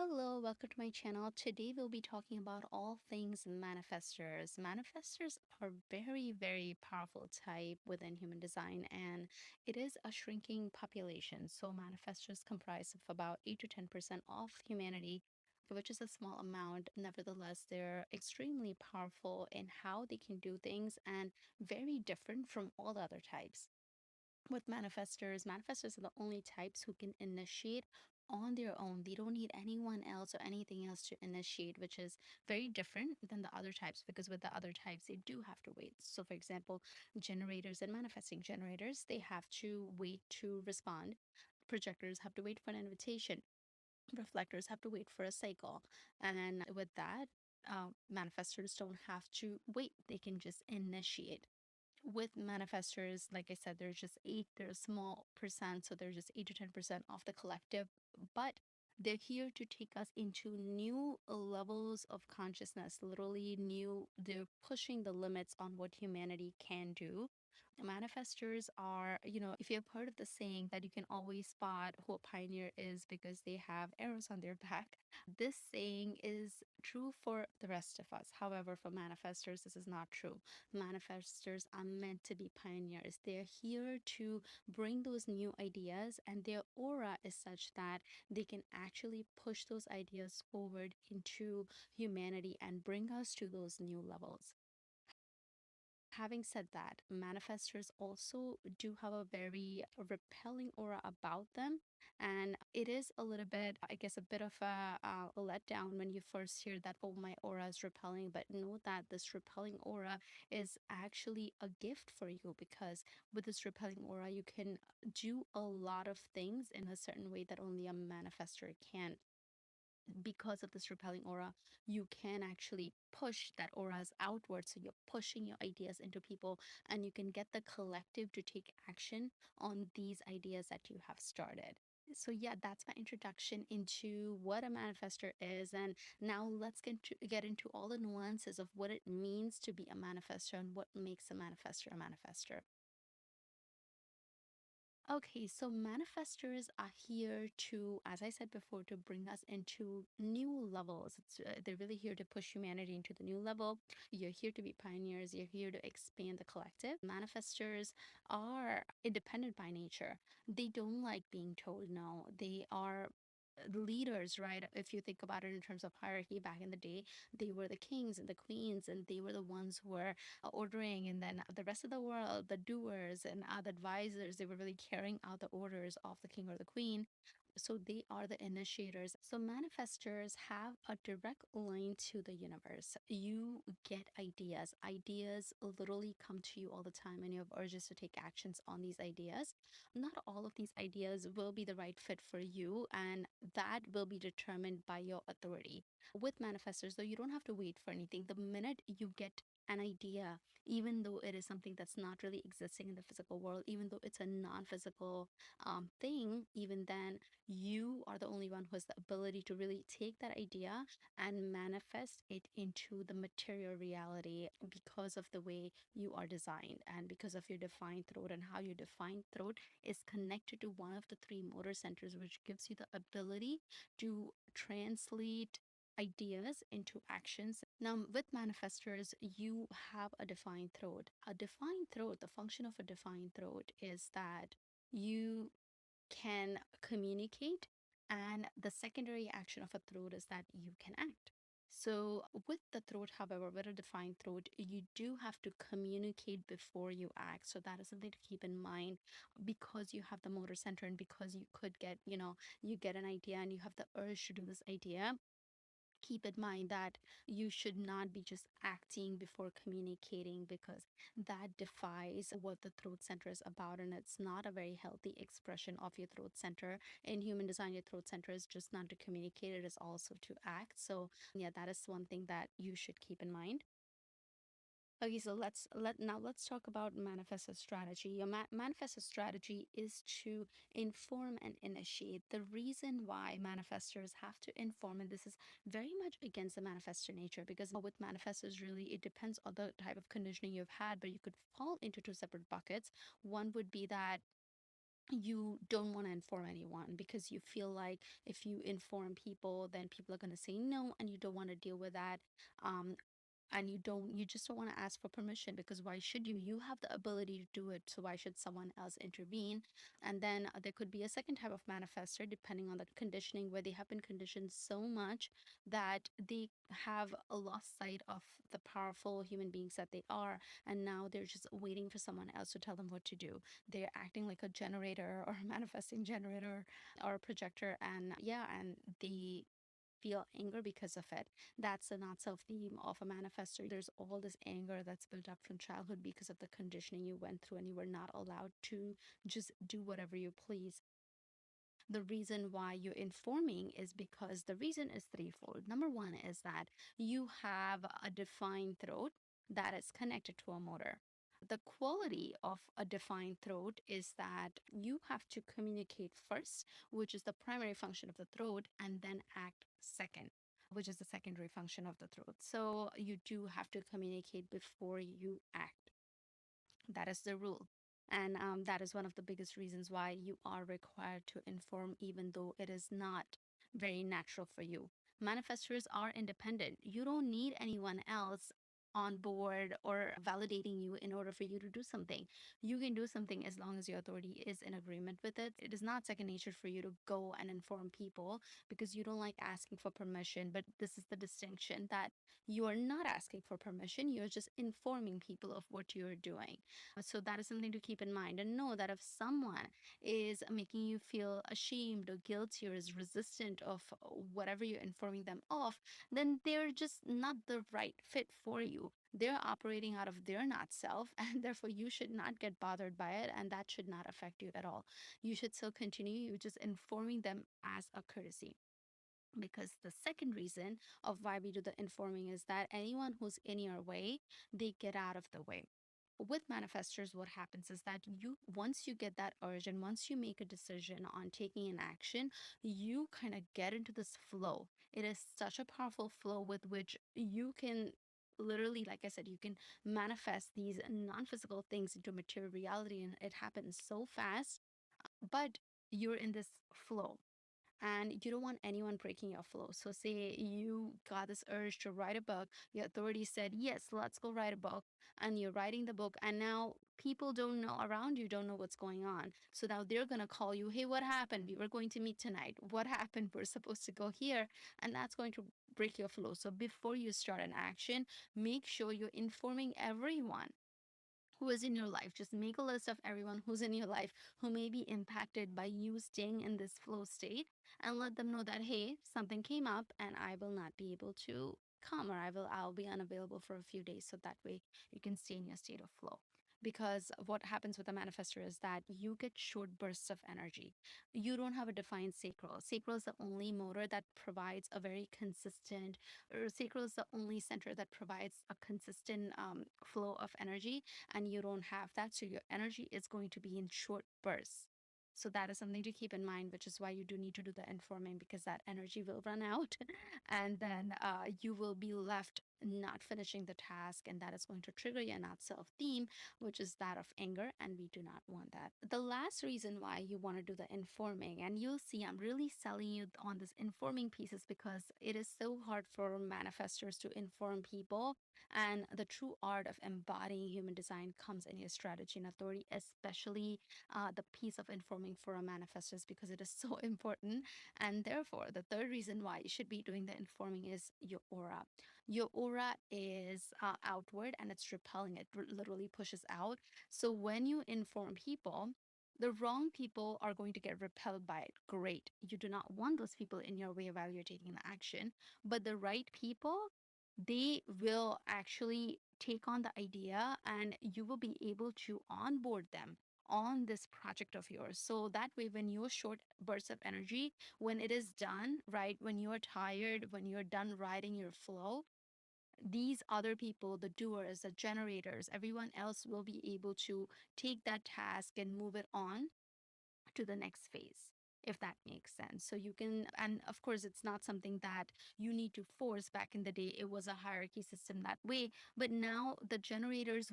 Hello, welcome to my channel. Today we'll be talking about all things manifestors. Manifestors are very powerful type within human design, and it is a shrinking population. So manifestors comprise of about 8 to 10% of humanity, which is a small amount. Nevertheless, they're extremely powerful in how they can do things and very different from all the other types. With manifestors are the only types who can initiate on their own. They don't need anyone else or anything else to initiate, which is very different than the other types, because with the other types, they do have to wait. So, for example, generators and manifesting generators, they have to wait to respond. Projectors have to wait for an invitation. Reflectors have to wait for a cycle. And with that, manifestors don't have to wait, they can just initiate. With manifestors, like I said, they're a small percent, so they're just 8 to 10% of the collective, but they're here to take us into new levels of consciousness, literally new. They're pushing the limits on what humanity can do. Manifestors are, if you've heard of the saying that you can always spot who a pioneer is because they have arrows on their back, this saying is true for the rest of us. However, for manifestors, this is not true. Manifestors are meant to be pioneers. They're here to bring those new ideas, and their aura is such that they can actually push those ideas forward into humanity and bring us to those new levels. Having said that, manifestors also do have a very repelling aura about them. And it is a little bit, I guess, a bit of a letdown when you first hear that, oh, my aura is repelling. But know that this repelling aura is actually a gift for you, because with this repelling aura, you can do a lot of things in a certain way that only a manifestor can. Because of this repelling aura, you can actually push that auras outward. So you're pushing your ideas into people, and you can get the collective to take action on these ideas that you have started. So yeah, that's my introduction into what a manifestor is. And now let's get into all the nuances of what it means to be a manifestor and what makes a manifestor a manifestor. Okay, so manifestors are here to, as I said before, to bring us into new levels. They're really here to push humanity into the new level. You're here to be pioneers. You're here to expand the collective. Manifestors are independent by nature. They don't like being told no. They are leaders, right? If you think about it in terms of hierarchy, back in the day, they were the kings and the queens, and they were the ones who were ordering, and then the rest of the world, the doers and the advisors, they were really carrying out the orders of the king or the queen. So they are the initiators. So manifestors have a direct line to the universe. You get ideas. Ideas literally come to you all the time, and you have urges to take actions on these ideas. Not all of these ideas will be the right fit for you, and that will be determined by your authority. With manifestors, though, you don't have to wait for anything. The minute you get an idea, even though it is something that's not really existing in the physical world, even though it's a non-physical thing, even then you are the only one who has the ability to really take that idea and manifest it into the material reality, because of the way you are designed and because of your defined throat, and how your defined throat is connected to one of the three motor centers, which gives you the ability to translate ideas into actions. Now, with manifestors, you have a defined throat. A defined throat, the function of a defined throat is that you can communicate, and the secondary action of a throat is that you can act. So, with the throat, however, with a defined throat, you do have to communicate before you act. So, that is something to keep in mind, because you have the motor center, and because you could get, you get an idea and you have the urge to do this idea. Keep in mind that you should not be just acting before communicating, because that defies what the throat center is about, and it's not a very healthy expression of your throat center. In human design, your throat center is just not to communicate, it is also to act. So yeah, that is one thing that you should keep in mind. Okay, so let's talk about manifestor strategy. Your manifestor strategy is to inform and initiate. The reason why manifestors have to inform, and this is very much against the manifestor nature, because with manifestors, really, it depends on the type of conditioning you've had, but you could fall into two separate buckets. One would be that you don't want to inform anyone because you feel like if you inform people, then people are going to say no, and you don't want to deal with that. Um, and you just don't want to ask for permission, because why should you have the ability to do it, so why should someone else intervene? And then there could be a second type of manifestor, depending on the conditioning, where they have been conditioned so much that they have a lost sight of the powerful human beings that they are, and now they're just waiting for someone else to tell them what to do. They're acting like a generator or a manifesting generator or a projector, and yeah, and they feel anger because of it. That's the not self theme of a manifestor. There's all this anger that's built up from childhood because of the conditioning you went through, and you were not allowed to just do whatever you please. The reason why you're informing is because the reason is threefold. Number one is that you have a defined throat that is connected to a motor. The quality of a defined throat is that you have to communicate first, which is the primary function of the throat, and then act second, which is the secondary function of the throat. So you do have to communicate before you act. That is the rule. And that is one of the biggest reasons why you are required to inform, even though it is not very natural for you. Manifestors are independent. You don't need anyone else on board or validating you in order for you to do something. You can do something as long as your authority is in agreement with it. It is not second nature for you to go and inform people because you don't like asking for permission. But this is the distinction, that you are not asking for permission, you're just informing people of what you're doing. So that is something to keep in mind, and know that if someone is making you feel ashamed or guilty or is resistant of whatever you're informing them of, then they're just not the right fit for you. They're operating out of their not self, and therefore you should not get bothered by it, and that should not affect you at all. You should still continue, you just informing them as a courtesy. Because the second reason of why we do the informing is that anyone who's in your way, they get out of the way. With manifestors, what happens is that you, once you get that urge and once you make a decision on taking an action, you kind of get into this flow. It is such a powerful flow with which you can literally, like I said, you can manifest these non-physical things into material reality, and it happens so fast. But you're in this flow, and you don't want anyone breaking your flow. So, say you got this urge to write a book, your authority said, yes, let's go write a book, and you're writing the book, and now people don't know around you, don't know what's going on. So now they're going to call you, hey, what happened? We were going to meet tonight. What happened? We're supposed to go here. And that's going to break your flow. So, before you start an action, make sure you're informing everyone who is in your life. Just make a list of everyone who's in your life who may be impacted by you staying in this flow state, and let them know that, hey, something came up and I will not be able to come, or I'll be unavailable for a few days, so that way you can stay in your state of flow. Because what happens with a manifestor is that you get short bursts of energy. You don't have a defined sacral. Sacral is the only motor that provides a very consistent, or sacral is the only center that provides a consistent flow of energy, and you don't have that. So your energy is going to be in short bursts. So that is something to keep in mind, which is why you do need to do the informing, because that energy will run out and then you will be left not finishing the task, and that is going to trigger your not self theme, which is that of anger, and we do not want that. The last reason why you want to do the informing, and you'll see I'm really selling you on this informing piece, is because it is so hard for manifestors to inform people, and the true art of embodying human design comes in your strategy and authority, especially the piece of informing for a manifestor, is because it is so important. And therefore, the third reason why you should be doing the informing is your aura. Your aura is outward and it's repelling, it literally pushes out. So when you inform people, the wrong people are going to get repelled by it. Great. You do not want those people in your way while you're taking the action. But the right people, they will actually take on the idea, and you will be able to onboard them on this project of yours. So that way, when your short bursts of energy, when it is done, right, when you're tired, when you're done riding your flow, these other people, the doers, the generators, everyone else will be able to take that task and move it on to the next phase. if that makes sense. So you can, and of course, it's not something that you need to force. Back in the day, it was a hierarchy system that way. But now the generators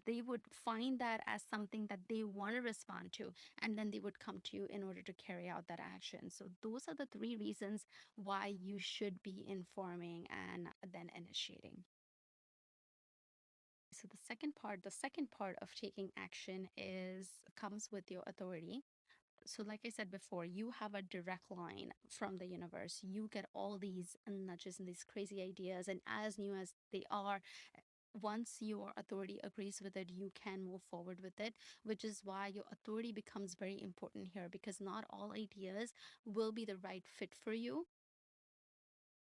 they would find that as something that they want to respond to, and then they would come to you in order to carry out that action. So those are the three reasons why you should be informing and then initiating. So the second part of taking action is comes with your authority. So like I said before, you have a direct line from the universe. You get all these nudges and these crazy ideas, and as new as they are, once your authority agrees with it, you can move forward with it, which is why your authority becomes very important here, because not all ideas will be the right fit for you,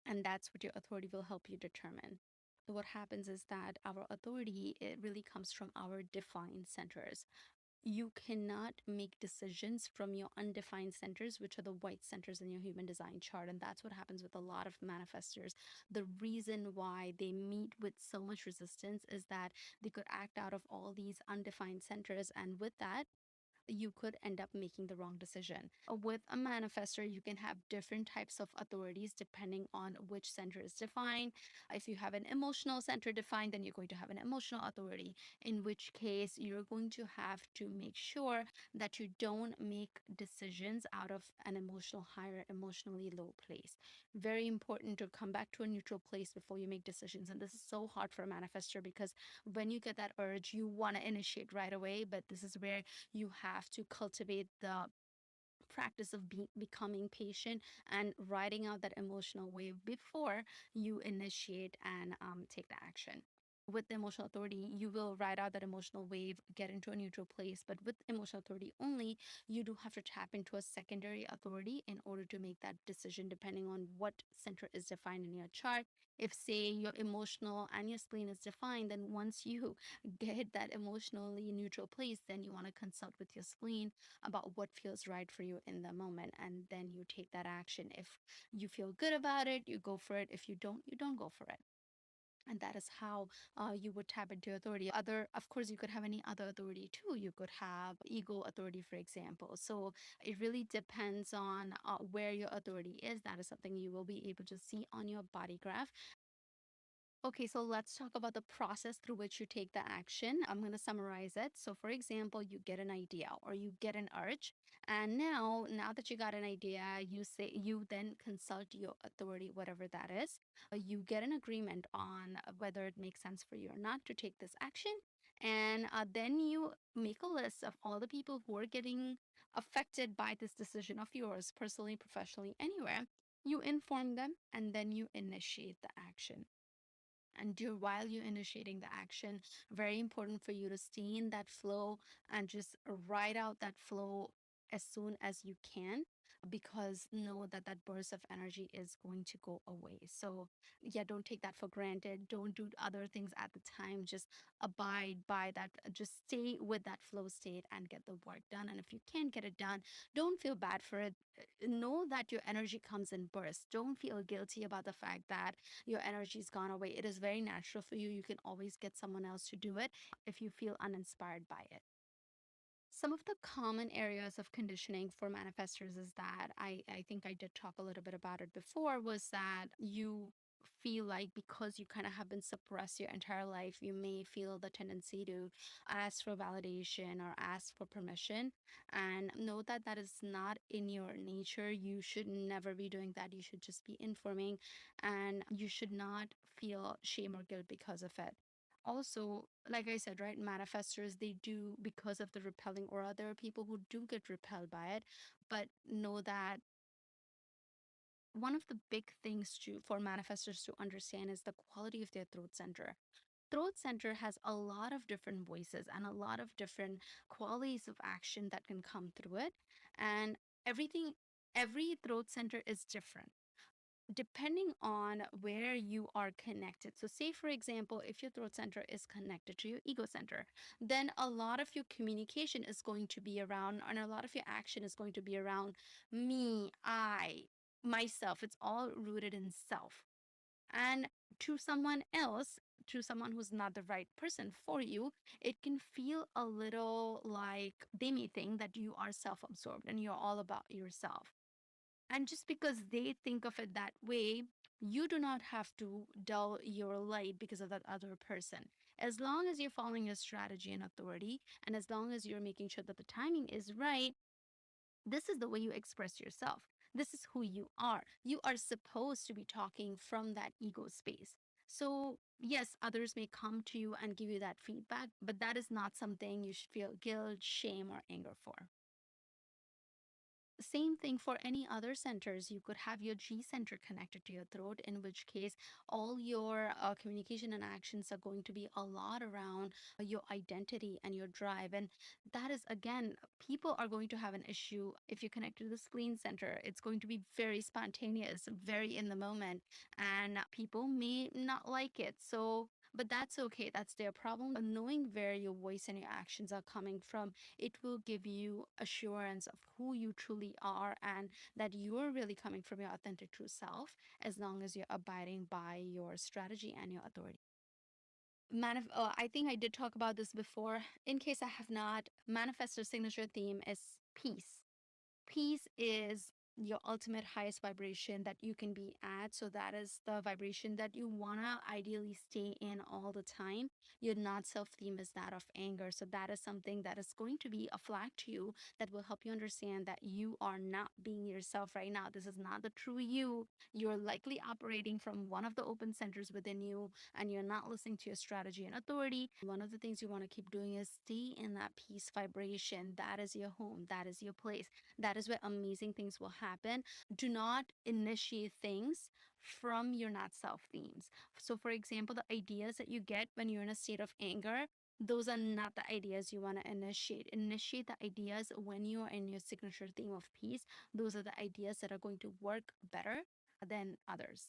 and that's what your authority will help you determine. What happens is that our authority, it really comes from our defined centers. You cannot make decisions from your undefined centers, which are the white centers in your human design chart. And that's what happens with a lot of manifestors. The reason why they meet with so much resistance is that they could act out of all these undefined centers. And with that, you could end up making the wrong decision. With a manifestor, you can have different types of authorities depending on which center is defined. If you have an emotional center defined, then you're going to have an emotional authority, in which case you're going to have to make sure that you don't make decisions out of an emotional high or emotionally low place. Very important to come back to a neutral place before you make decisions. And this is so hard for a manifestor, because when you get that urge, you want to initiate right away. But this is where you have to cultivate the practice of becoming patient and riding out that emotional wave before you initiate and take the action. With the emotional authority, you will ride out that emotional wave, get into a neutral place. But with emotional authority only, you do have to tap into a secondary authority in order to make that decision, depending on what center is defined in your chart. If, say, your emotional and your spleen is defined, then once you get that emotionally neutral place, then you want to consult with your spleen about what feels right for you in the moment. And then you take that action. If you feel good about it, you go for it. If you don't go for it. And that is how you would tap into authority. Other, of course, you could have any other authority too. You could have ego authority, for example. So it really depends on where your authority is. That is something you will be able to see on your body graph. Okay, so let's talk about the process through which you take the action. I'm going to summarize it. So, for example, you get an idea or you get an urge, and now that you got an idea, you then consult your authority, whatever that is. You get an agreement on whether it makes sense for you or not to take this action, and then you make a list of all the people who are getting affected by this decision of yours, personally, professionally, anywhere. You inform them, and then you initiate the action. And while you're initiating the action, very important for you to stay in that flow and just ride out that flow as soon as you can, because know that that burst of energy is going to go away. So yeah, don't take that for granted. Don't do other things at the time. Just abide by that. Just stay with that flow state and get the work done. And if you can't get it done, don't feel bad for it. Know that your energy comes in bursts. Don't feel guilty about the fact that your energy's gone away. It is very natural for you. You can always get someone else to do it if you feel uninspired by it. Some of the common areas of conditioning for manifestors is that I think I did talk a little bit about it before, was that you feel like because you kind of have been suppressed your entire life, you may feel the tendency to ask for validation or ask for permission. And know that that is not in your nature. You should never be doing that. You should just be informing, and you should not feel shame or guilt because of it. Also, like I said, right, manifestors, they do, because of the repelling aura, there are people who do get repelled by it. But know that one of the big things for manifestors to understand is the quality of their throat center. Throat center has a lot of different voices and a lot of different qualities of action that can come through it. And everything, every throat center is different depending on where you are connected. So, say for example, if your throat center is connected to your ego center, then a lot of your communication is going to be around, and a lot of your action is going to be around me, I, myself. It's all rooted in self. And to someone else, to someone who's not the right person for you, it can feel a little like they may think that you are self absorbed and you're all about yourself. And just because they think of it that way, you do not have to dull your light because of that other person. As long as you're following your strategy and authority, and as long as you're making sure that the timing is right, this is the way you express yourself. This is who you are. You are supposed to be talking from that ego space. So, yes, others may come to you and give you that feedback, but that is not something you should feel guilt, shame, or anger for. Same thing for any other centers. You could have your G center connected to your throat, in which case all your communication and actions are going to be a lot around your identity and your drive. And that is, again, people are going to have an issue if you connect to the spleen center. It's going to be very spontaneous, very in the moment, and people may not like it. So, but that's okay. That's their problem. Knowing where your voice and your actions are coming from, it will give you assurance of who you truly are and that you're really coming from your authentic true self as long as you're abiding by your strategy and your authority. I think I did talk about this before. In case I have not, Manifestor signature theme is peace. Peace is your ultimate highest vibration that you can be at. So that is the vibration that you want to ideally stay in all the time. Your not self theme is that of anger. So that is something that is going to be a flag to you that will help you understand that you are not being yourself right now. This is not the true you. You're likely operating from one of the open centers within you, and you're not listening to your strategy and authority. One of the things you want to keep doing is stay in that peace vibration. That is your home. That is your place. That is where amazing things will happen. Do not initiate things from your not self themes. So, for example, the ideas that you get when you're in a state of anger, those are not the ideas you want to initiate. Initiate the ideas when you are in your signature theme of peace. Those are the ideas that are going to work better than others.